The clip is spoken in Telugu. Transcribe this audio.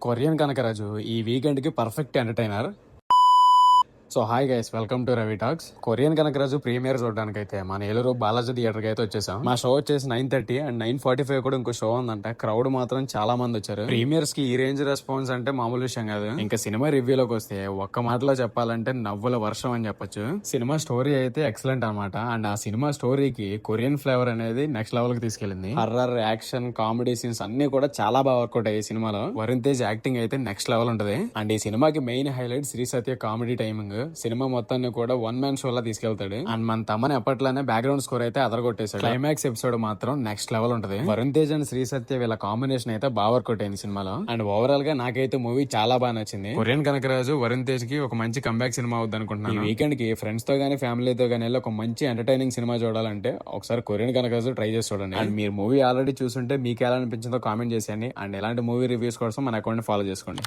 కొరియన్ కనకరాజు ఈ వీకెండ్ కి perfect entertainer. So hi guys, welcome to Ravi talks. Korean Kanakaraju premiere చూడడానికి అయితే మన ఏలూరు బాలాజీ థియేటర్ కి అయితే వచ్చేసాం. మా షో వచ్చేసి 9:30 అండ్ 9:45 కూడా ఇంకో షో ఉందంట. క్రౌడ్ మాత్రం చాలా మంది వచ్చారు. ప్రీమియర్స్ కి ఈ రేంజ్ రెస్పాన్స్ అంటే మామూలు విషయం కాదు. ఇంకా సినిమా రివ్యూలోకి వస్తే ఒక్క మాటలో చెప్పాలంటే నవ్వుల వర్షం అని చెప్పొచ్చు. సినిమా స్టోరీ అయితే ఎక్సలెంట్ అనమాట. అండ్ ఆ సినిమా స్టోరీకి కొరియన్ ఫ్లేవర్ అనేది నెక్స్ట్ లెవెల్ కి తీసుకెళ్లింది. హర్రర్, యాక్షన్, కామెడీ సీన్స్ అన్ని కూడా చాలా బాగా వర్కౌట్ అయ్యాయి సినిమాలో. వరుణ్ తేజ్ యాక్టింగ్ అయితే నెక్స్ట్ లెవెల్ ఉంటది. అండ్ ఈ సినిమాకి మెయిన్ హైలైట్ శ్రీ సత్య కామెడీ టైమింగ్. సినిమా మొత్తాన్ని కూడా వన్ మ్యాన్ షో లా తీసుకెళ్తాడు. అండ్ మన తమ్మని ఎప్పట్లోనే బ్యాక్గ్రౌండ్ స్కోర్ అయితే అదరగొట్టేశాడు. క్లైమాక్స్ ఎపిసోడ్ మాత్రం నెక్స్ట్ లెవెల్ ఉంటది. వరుణ్ తేజ్ అండ్ శ్రీ సత్య వీళ్ళ కాంబినేషన్ అయితే బాగా వర్కౌట్ అయింది సినిమాలో. అండ్ ఓవరాల్ గా నాకైతే మూవీ చాలా బాగా నచ్చింది. కొరియన్ కనకరాజు వరుణ్ తేజ్ కి ఒక మంచి కంబ్యాక్ సినిమా అవుద్ది అనుకుంటున్నాను. ఈ వీకెండ్ కి ఫ్రెండ్స్ తో గానీ ఫ్యామిలీతో గానీ ఒక మంచి ఎంటర్టైనింగ్ సినిమా చూడాలంటే ఒకసారి కొరియన్ కనకరాజు ట్రై చేసి చూడండి. అండ్ మీరు మూవీ ఆల్రెడీ చూసుంటే మీకు ఎలా అనిపించిందో కామెంట్ చేసేయండి. అండ్ ఎలాంటి మూవీ రివ్యూస్ కోసం మన అకౌంట్ ఫాలో చేసుకోండి.